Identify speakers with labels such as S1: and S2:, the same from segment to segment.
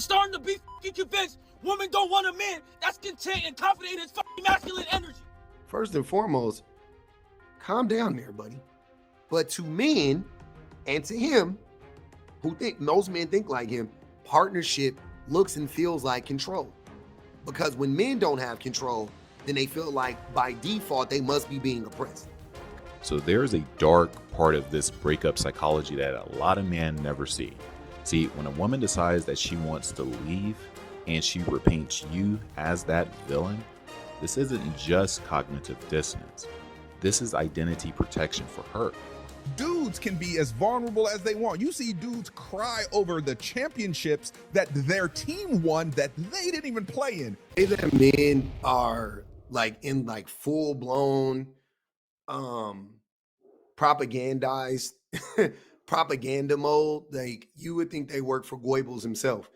S1: I'm starting to be fucking convinced women don't want a man that's content and confident in his fucking masculine energy.
S2: First and foremost, calm down there, buddy. But to men and to him, who think most men think like him, partnership looks and feels like control. Because when men don't have control, then they feel like by default they must be being oppressed.
S3: So there's a dark part of this breakup psychology that a lot of men never see. See, when a woman decides that she wants to leave and she repaints you as that villain, this isn't just cognitive dissonance. This is identity protection for her.
S4: Dudes can be as vulnerable as they want. You see dudes cry over the championships that their team won that they didn't even play in.
S2: Say that men are like in like full blown propagandized propaganda mode. Like you would think they work for Goebbels himself.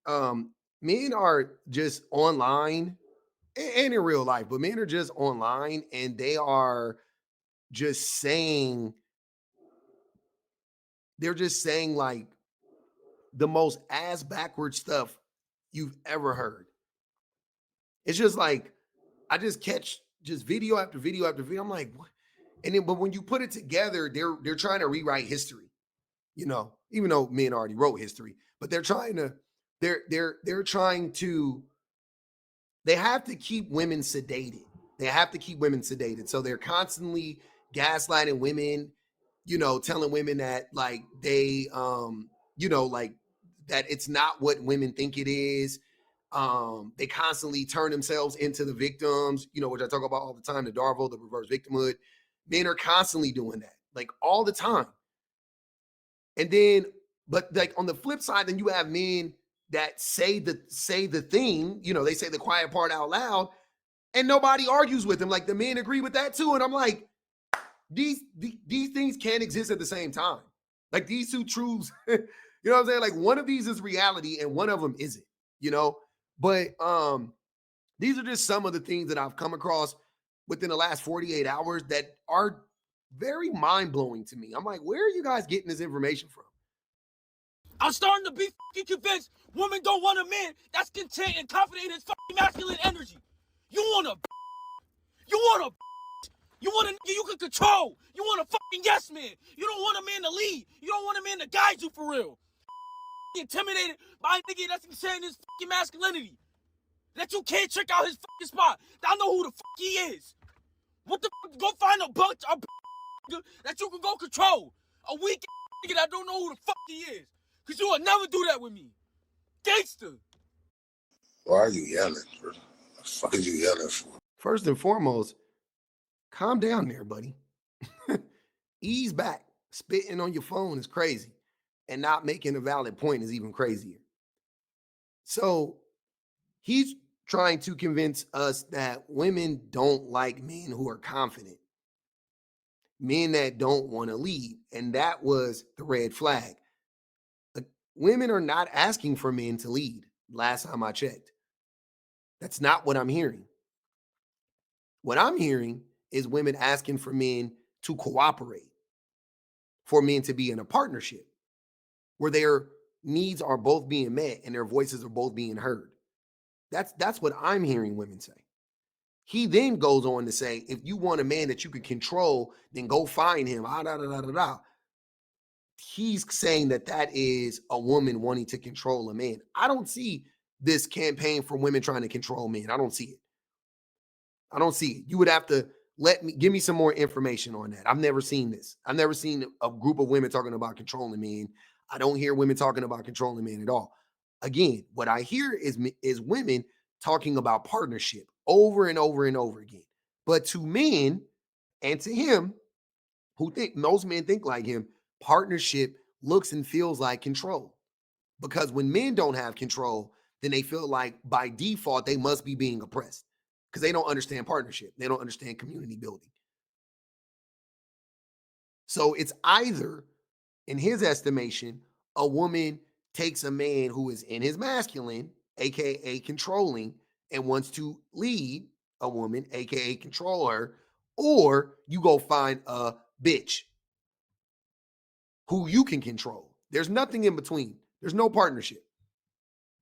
S2: Men are just online and in real life, but men are just online and they are just saying, they're just saying like the most ass backward stuff you've ever heard. It's just like, I just catch just video after video after video. I'm like, what? And then, but when you put it together, they're trying to rewrite history, you know, even though men already wrote history, but they're trying to, they're trying to, they have to keep women sedated. They have to keep women sedated. So they're constantly gaslighting women, you know, telling women that like they, you know, like that it's not what women think it is. They constantly turn themselves into the victims, you know, which I talk about all the time, the Darvo, the reverse victimhood. Men are constantly doing that, like all the time. And then, but like on the flip side, then you have men that say the thing, you know, they say the quiet part out loud and nobody argues with them. Like the men agree with that too. And I'm like, these things can't exist at the same time. Like these two truths, you know what I'm saying? Like one of these is reality and one of them isn't, you know? But these are just some of the things that I've come across within the last 48 hours that are very mind-blowing to me. I'm like, where are you guys getting this information from?
S1: I'm starting to be fucking convinced women don't want a man that's content and confident in his fucking masculine energy. You want a nigga you can control. You want a fucking yes man. You don't want a man to lead. You don't want a man to guide you for real. Intimidated by a nigga that's saying his fucking masculinity. That you can't trick out his fucking spot. That I know who the fuck he is. What the fuck? Go find a that you can go control. A weak nigga that don't know who the fuck he is. Cause you will never do that with me. Gangster.
S5: Why are you yelling? What the fuck are you yelling for?
S2: First and foremost, calm down there, buddy. Ease back. Spitting on your phone is crazy. And not making a valid point is even crazier. So he's trying to convince us that women don't like men who are confident, men that don't want to lead. And that was the red flag. Women are not asking for men to lead. Last time I checked, that's not what I'm hearing. What I'm hearing is women asking for men to cooperate, for men to be in a partnership where their needs are both being met and their voices are both being heard. That's what I'm hearing women say. He then goes on to say, if you want a man that you can control, then go find him. He's saying that that is a woman wanting to control a man. I don't see this campaign for women trying to control men. I don't see it. I don't see it. You would have to give me some more information on that. I've never seen this. I've never seen a group of women talking about controlling men. I don't hear women talking about controlling men at all. Again, what I hear is women talking about partnership over and over and over again. But to men and to him, who think most men think like him, partnership looks and feels like control. Because when men don't have control, then they feel like by default they must be being oppressed because they don't understand partnership. They don't understand community building. So it's either, in his estimation, a woman takes a man who is in his masculine, aka controlling, and wants to lead a woman, aka control her, or you go find a bitch who you can control. There's nothing in between. There's no partnership.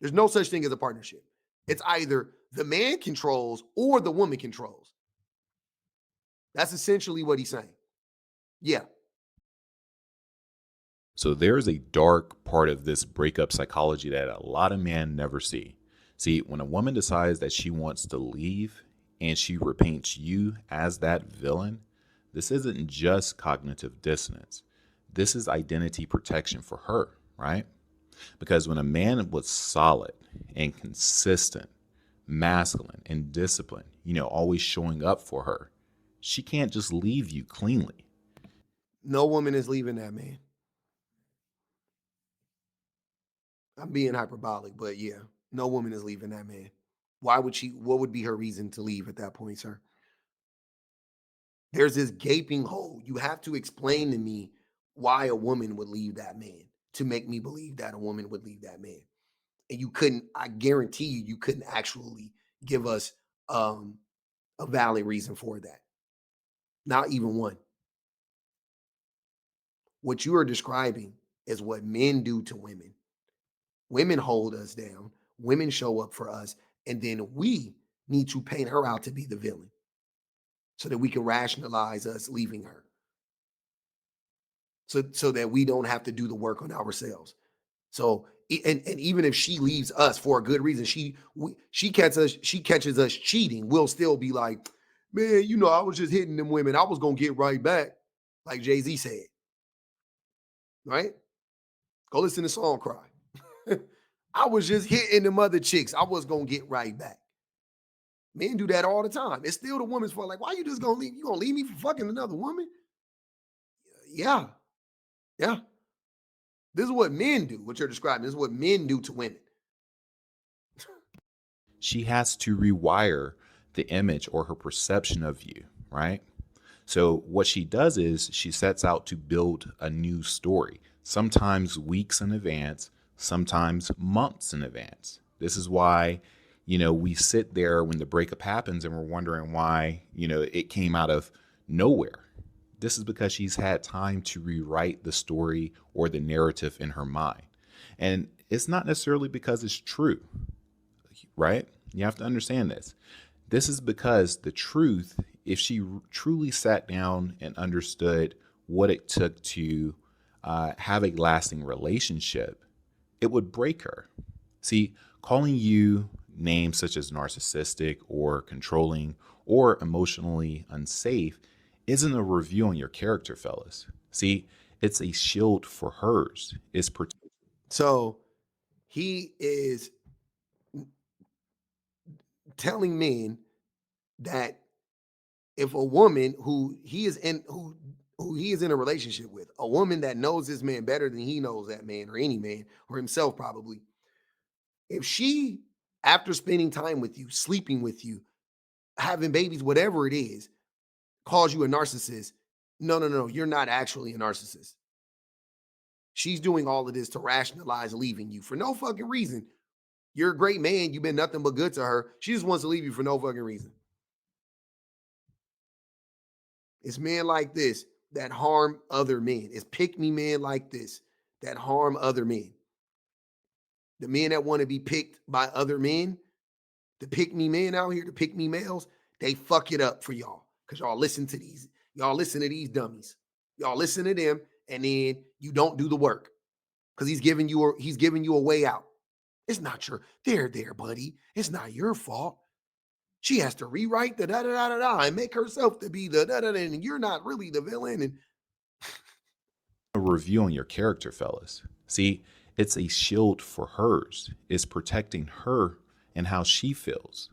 S2: There's no such thing as a partnership. It's either the man controls or the woman controls. That's essentially what he's saying. Yeah.
S3: So there's a dark part of this breakup psychology that a lot of men never see. See, when a woman decides that she wants to leave and she repaints you as that villain, this isn't just cognitive dissonance. This is identity protection for her, right? Because when a man was solid and consistent, masculine and disciplined, always showing up for her, she can't just leave you cleanly.
S2: No woman is leaving that man. I'm being hyperbolic, but yeah, no woman is leaving that man. Why would she? What would be her reason to leave at that point, sir? There's this gaping hole. You have to explain to me why a woman would leave that man to make me believe that a woman would leave that man. And you couldn't, I guarantee you couldn't actually give us a valid reason for that. Not even one. What you are describing is what men do to women. Women hold us down, women show up for us, and then we need to paint her out to be the villain so that we can rationalize us leaving her. So that we don't have to do the work on ourselves. So and even if she leaves us for a good reason, she catches us cheating, we'll still be like, man, I was just hitting them women. I was gonna get right back, like Jay-Z said. Right? Go listen to Song Cry. I was just hitting them other chicks. I was gonna get right back. Men do that all the time. It's still the woman's fault. Like, why you just gonna leave? You gonna leave me for fucking another woman? Yeah. Yeah. This is what men do, what you're describing. This is what men do to women.
S3: She has to rewire the image or her perception of you, right? So what she does is she sets out to build a new story, sometimes weeks in advance, sometimes months in advance. This is why, we sit there when the breakup happens and we're wondering why, it came out of nowhere. This is because she's had time to rewrite the story or the narrative in her mind. And it's not necessarily because it's true, right? You have to understand this. This is because the truth, if she truly sat down and understood what it took to have a lasting relationship, it would break her. See, calling you names such as narcissistic or controlling or emotionally unsafe isn't a review on your character, fellas. See, it's a shield for hers.
S2: So he is telling men that if a woman who he is in a relationship with, a woman that knows this man better than he knows that man or any man or himself probably, if she, after spending time with you, sleeping with you, having babies, whatever it is, calls you a narcissist, no, you're not actually a narcissist. She's doing all of this to rationalize leaving you for no fucking reason. You're a great man. You've been nothing but good to her. She just wants to leave you for no fucking reason. It's men like this that harm other men. It's pick me men like this that harm other men. The men that want to be picked by other men, the pick me men out here, the pick me males, they fuck it up for y'all. Because y'all listen to these dummies. Y'all listen to them, and then you don't do the work. Because he's giving you a way out. It's not there, buddy. It's not your fault. She has to rewrite the da da da da da and make herself to be the da da da, and you're not really the villain. And
S3: A review on your character, fellas. See, it's a shield for hers. It's protecting her and how she feels.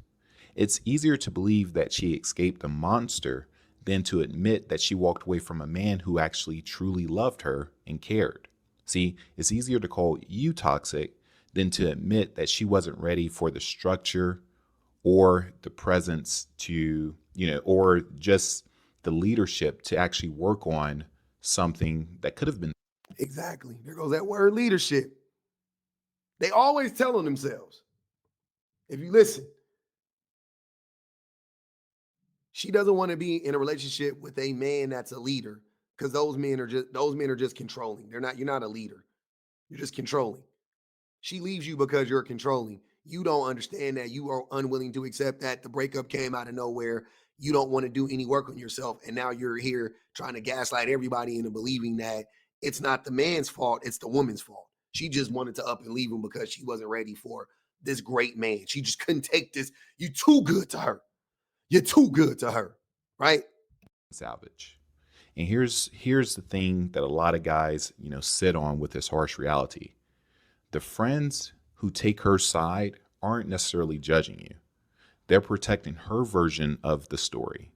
S3: It's easier to believe that she escaped a monster than to admit that she walked away from a man who actually truly loved her and cared. See, it's easier to call you toxic than to admit that she wasn't ready for the structure or the presence to, or just the leadership to actually work on something that could have been.
S2: exactly, there goes that word leadership. They always telling themselves, if you listen, she doesn't want to be in a relationship with a man that's a leader because those men are just controlling. You're not a leader. You're just controlling. She leaves you because you're controlling. You don't understand that. You are unwilling to accept that the breakup came out of nowhere. You don't want to do any work on yourself. And now you're here trying to gaslight everybody into believing that it's not the man's fault, it's the woman's fault. She just wanted to up and leave him because she wasn't ready for this great man. She just couldn't take this. You're too good to her. You're too good to her, right?
S3: Salvage. And here's the thing that a lot of guys, sit on with this harsh reality. The friends who take her side aren't necessarily judging you. They're protecting her version of the story.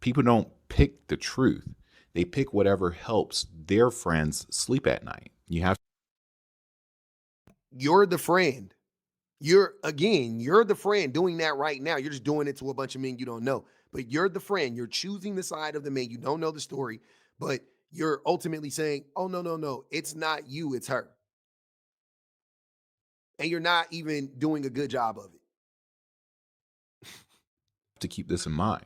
S3: People don't pick the truth. They pick whatever helps their friends sleep at night.
S2: You're the friend. You're the friend doing that right now. You're just doing it to a bunch of men you don't know. But you're the friend. You're choosing the side of the man. You don't know the story, but you're ultimately saying, oh, no. It's not you, it's her. And you're not even doing a good job of it.
S3: To keep this in mind.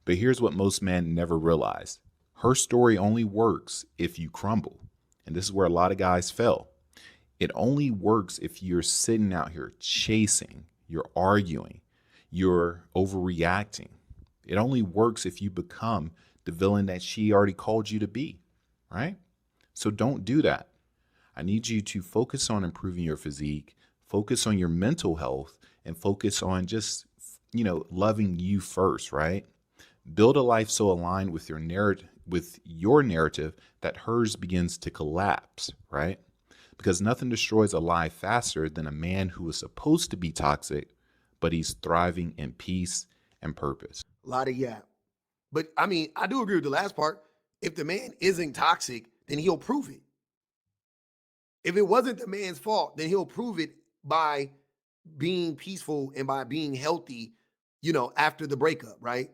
S3: But here's what most men never realize. Her story only works if you crumble. And this is where a lot of guys fail. It only works if you're sitting out here chasing, you're arguing, you're overreacting. It only works if you become the villain that she already called you to be, right? So don't do that. I need you to focus on improving your physique, focus on your mental health, and focus on just, loving you first, right? Build a life so aligned with your narrative that hers begins to collapse, right? Because nothing destroys a life faster than a man who is supposed to be toxic, but he's thriving in peace and purpose.
S2: A lot of yeah. But I mean, I do agree with the last part. If the man isn't toxic, then he'll prove it. If it wasn't the man's fault, then he'll prove it by being peaceful and by being healthy, after the breakup, right?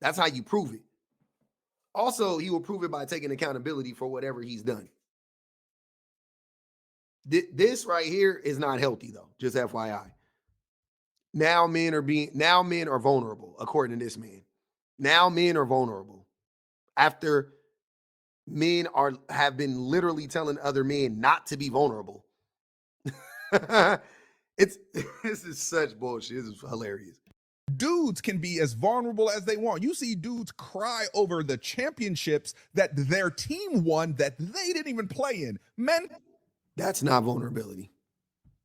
S2: That's how you prove it. Also, he will prove it by taking accountability for whatever he's done. This right here is not healthy, though, just FYI. Now men are vulnerable, according to this man. Now men are vulnerable. After men have been literally telling other men not to be vulnerable. This is such bullshit. This is hilarious.
S4: Dudes can be as vulnerable as they want. You see dudes cry over the championships that their team won that they didn't even play in. Men,
S2: that's not vulnerability.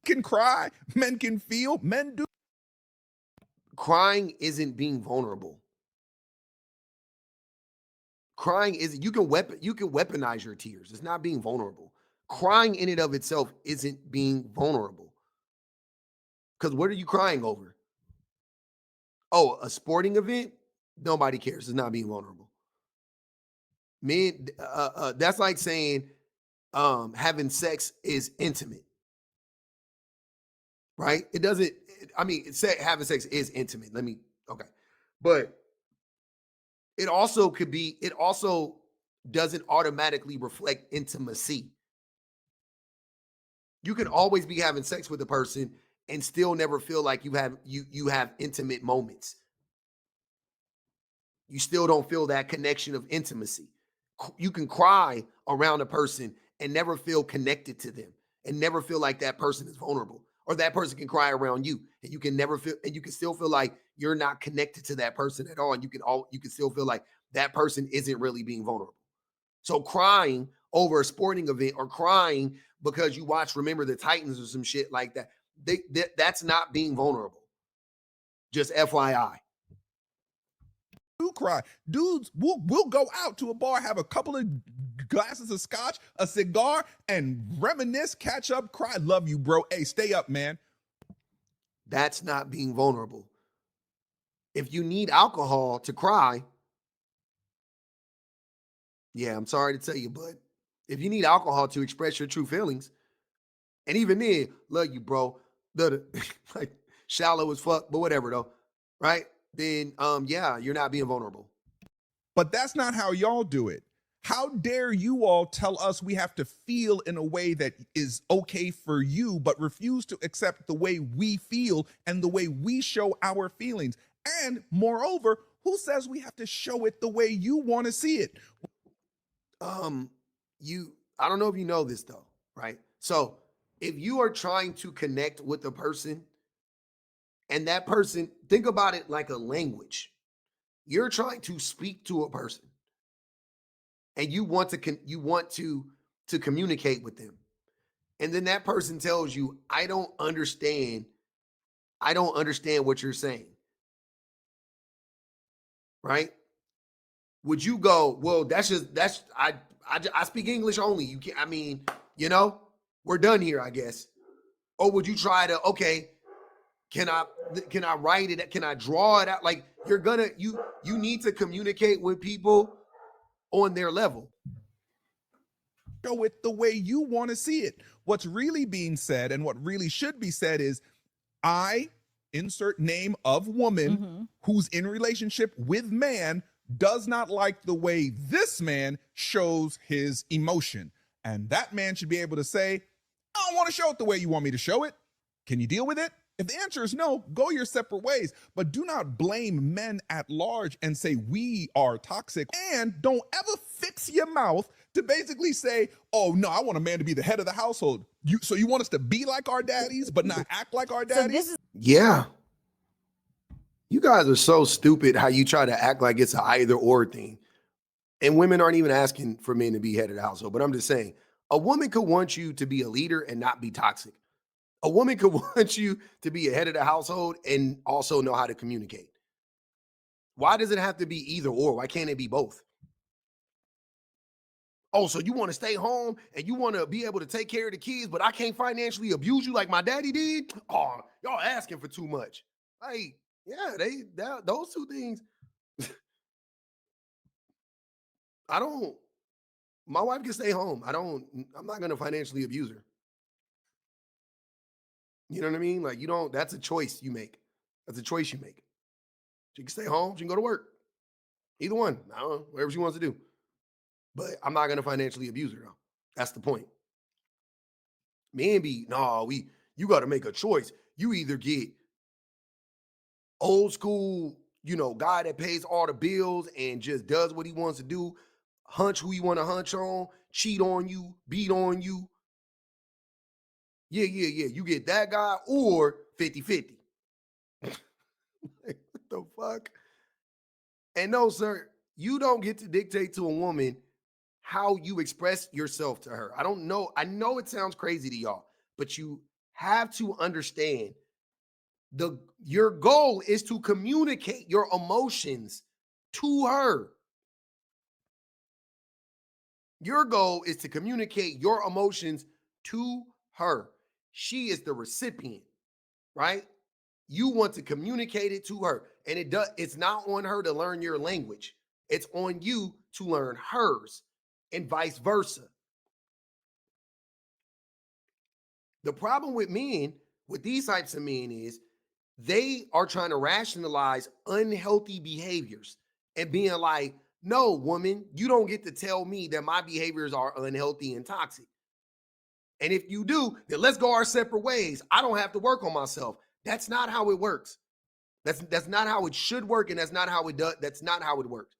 S4: Can cry, men can feel, men do.
S2: Crying isn't being vulnerable. Crying isn't, you can weaponize your tears. It's not being vulnerable. Crying in and of itself isn't being vulnerable. Because what are you crying over? Oh, a sporting event? Nobody cares. It's not being vulnerable. Men, that's like saying having sex is intimate. Right? It doesn't, having sex is intimate. Okay. But it also doesn't automatically reflect intimacy. You can always be having sex with a person and still never feel like you have intimate moments. You still don't feel that connection of intimacy. You can cry around a person and never feel connected to them and never feel like that person is vulnerable, or that person can cry around you and you can still feel like you're not connected to that person at all. And you can still feel like that person isn't really being vulnerable. So crying over a sporting event or crying because you watch Remember the Titans or some shit like that, that's not being vulnerable. Just FYI.
S4: Do cry. Dudes will go out to a bar, have a couple of glasses of scotch, a cigar, and reminisce, catch up, cry. Love you, bro. Hey, stay up, man.
S2: That's not being vulnerable. If you need alcohol to cry, yeah, I'm sorry to tell you, but if you need alcohol to express your true feelings, and even then, love you, bro. Like shallow as fuck, but whatever though, right? Then yeah, you're not being vulnerable.
S4: But that's not how y'all do it. How dare you all tell us we have to feel in a way that is okay for you, but refuse to accept the way we feel and the way we show our feelings? And moreover, who says we have to show it the way you want to see it?
S2: I don't know if you know this though, right? So if you are trying to connect with a person and that person, think about it like a language. You're trying to speak to a person and you want to communicate with them. And then that person tells you, I don't understand what you're saying. Right? Would you go, well, I speak English only. You can't, I mean, we're done here, I guess. Or would you try to, okay, can I write it? Can I draw it out? Like you need to communicate with people on their level.
S4: Show it the way you want to see it. What's really being said and what really should be said is, I insert name of woman who's in relationship with man does not like the way this man shows his emotion. And that man should be able to say, I don't want to show it the way you want me to show it. Can you deal with it? If the answer is no, go your separate ways. But do not blame men at large and say we are toxic. And don't ever fix your mouth to basically say, oh no, I want a man to be the head of the household. So you want us to be like our daddies, but not act like our daddies?
S2: Yeah. You guys are so stupid how you try to act like it's an either or thing. And women aren't even asking for men to be head of the household. But I'm just saying, a woman could want you to be a leader and not be toxic. A woman could want you to be a head of the household and also know how to communicate. Why does it have to be either or? Why can't it be both? Oh, so you want to stay home and you want to be able to take care of the kids, but I can't financially abuse you like my daddy did? Oh, y'all asking for too much. Like, yeah, those two things. My wife can stay home. I'm not going to financially abuse her. You know what I mean? Like, that's a choice you make. That's a choice you make. She can stay home. She can go to work. Either one. I don't know, whatever she wants to do. But I'm not going to financially abuse her, though. That's the point. Men you got to make a choice. You either get old school, guy that pays all the bills and just does what he wants to do, hunch who you want to hunch on, cheat on you, beat on you. Yeah. You get that guy or 50-50. What the fuck? And no, sir, you don't get to dictate to a woman how you express yourself to her. I don't know. I know it sounds crazy to y'all, but you have to understand your goal is to communicate your emotions to her. Your goal is to communicate your emotions to her. She is the recipient, right? You want to communicate it to her. And it's not on her to learn your language. It's on you to learn hers and vice versa. The problem with men, with these types of men, is they are trying to rationalize unhealthy behaviors and being like, no, woman, you don't get to tell me that my behaviors are unhealthy and toxic. And if you do, then let's go our separate ways. I don't have to work on myself. That's not how it works. That's not how it should work, and that's not how it does. That's not how it works.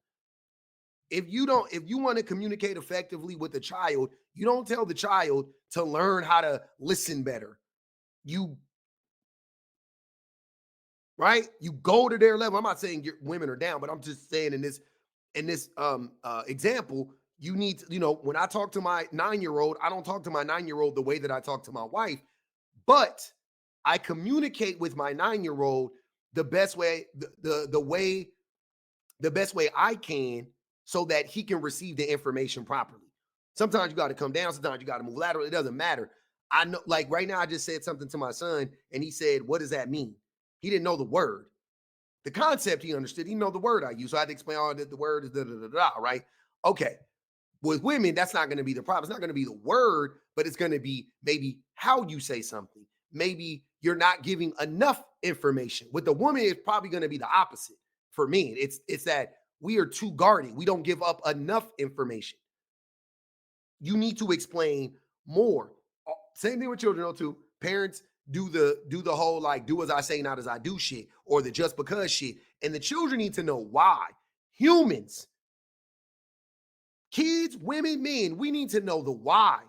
S2: If you want to communicate effectively with a child, you don't tell the child to learn how to listen better. Right? You go to their level. I'm not saying women are down, but I'm just saying in this example, you need to, when I talk to my 9-year-old, I don't talk to my 9-year-old the way that I talk to my wife, but I communicate with my 9-year-old the best way, the best way I can, so that he can receive the information properly. Sometimes you got to come down, sometimes you got to move lateral. It doesn't matter. I know, like right now, I just said something to my son and he said, what does that mean? He didn't know the word. The concept he understood. He didn't know the word I use. So I had to explain all that the word is da, right? Okay. With women, that's not going to be the problem. It's not going to be the word, but it's going to be maybe how you say something. Maybe you're not giving enough information. With the woman, it's probably going to be the opposite. For me, it's that we are too guarded. We don't give up enough information. You need to explain more. Same thing with children, though, too. Parents do the whole like do as I say, not as I do shit, or the just because shit. And the children need to know why. Humans, kids, women, men, we need to know the why.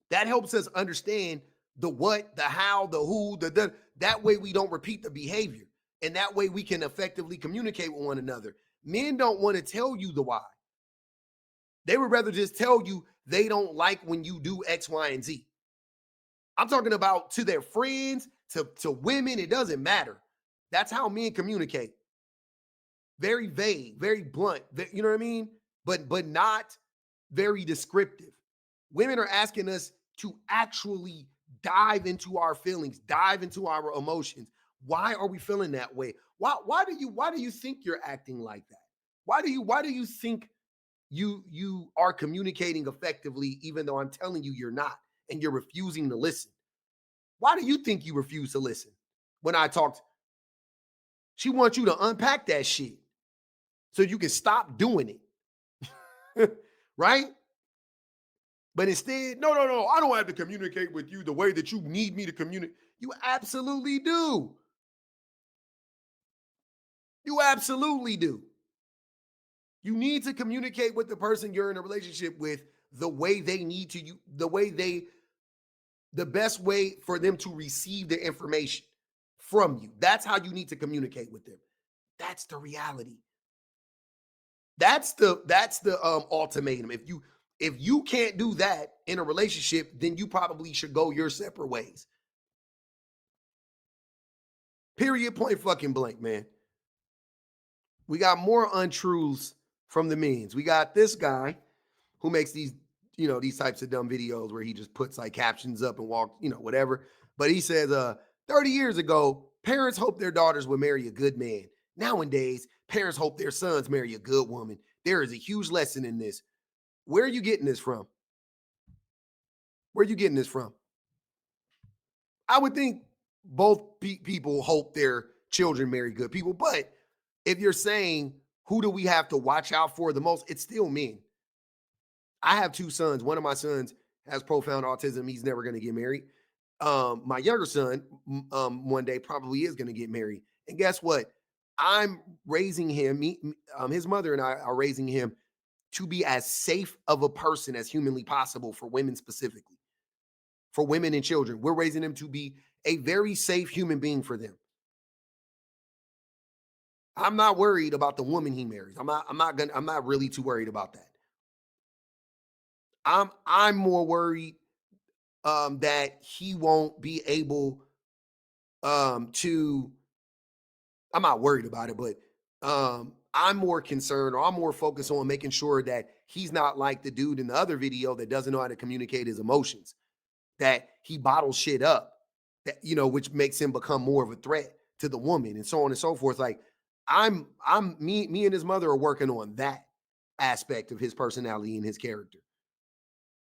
S2: That helps us understand the what, the how, the who, the. That way we don't repeat the behavior. And that way we can effectively communicate with one another. Men don't want to tell you the why. They would rather just tell you they don't like when you do X, Y, and Z. I'm talking about to their friends, to women. It doesn't matter. That's how men communicate. Very vague, very blunt. You know what I mean? But not very descriptive. Women are asking us to actually dive into our feelings, dive into our emotions. Why are we feeling that way? Why do you think you're acting like that? Why do you think you are communicating effectively even though I'm telling you you're not and you're refusing to listen? Why do you think you refuse to listen? When I talked, she wants you to unpack that shit so you can stop doing it. Right? But instead, no, I don't have to communicate with you the way that you need me to communicate. You absolutely do. You absolutely do. You need to communicate with the person you're in a relationship with the way they need to, the best way for them to receive the information from you. That's how you need to communicate with them. That's the reality. That's the ultimatum. If you can't do that in a relationship, then you probably should go your separate ways. Period, point fucking blank, man. We got more untruths from the means. We got this guy who makes these, these types of dumb videos where he just puts like captions up and walks, whatever. But he says, 30 years ago, parents hoped their daughters would marry a good man. Nowadays, parents hope their sons marry a good woman. There is a huge lesson in this. Where are you getting this from? Where are you getting this from? I would think both people hope their children marry good people. But if you're saying, who do we have to watch out for the most? It's still men. I have two sons. One of my sons has profound autism. He's never going to get married. My younger son, one day probably is going to get married. And guess what? I'm raising him. His mother and I are raising him to be as safe of a person as humanly possible for women specifically, for women and children. We're raising him to be a very safe human being for them. I'm not worried about the woman he marries. I'm not really too worried about that. I'm more worried that he won't be able to. I'm not worried about it, but I'm more concerned, or I'm more focused on making sure that he's not like the dude in the other video that doesn't know how to communicate his emotions, that he bottles shit up, that which makes him become more of a threat to the woman, and so on and so forth. Like me and his mother are working on that aspect of his personality and his character.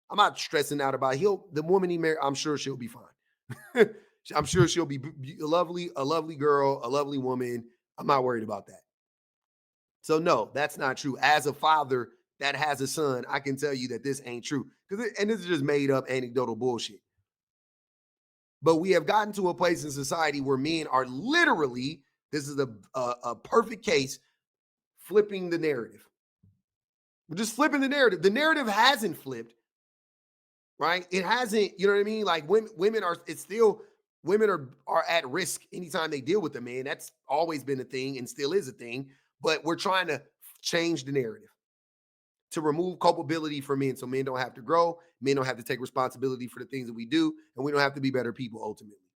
S2: I'm not stressing out about the woman he married. I'm sure she'll be fine. I'm sure she'll be a lovely girl, a lovely woman. I'm not worried about that. So no, that's not true. As a father that has a son, I can tell you that this ain't true. And this is just made up anecdotal bullshit. But we have gotten to a place in society where men are literally, this is a perfect case, flipping the narrative. We're just flipping the narrative. The narrative hasn't flipped, right? It hasn't, you know what I mean? Like women are, it's still, women are at risk anytime they deal with a man. That's always been a thing and still is a thing. But we're trying to change the narrative to remove culpability for men, so men don't have to grow, men don't have to take responsibility for the things that we do, and we don't have to be better people ultimately.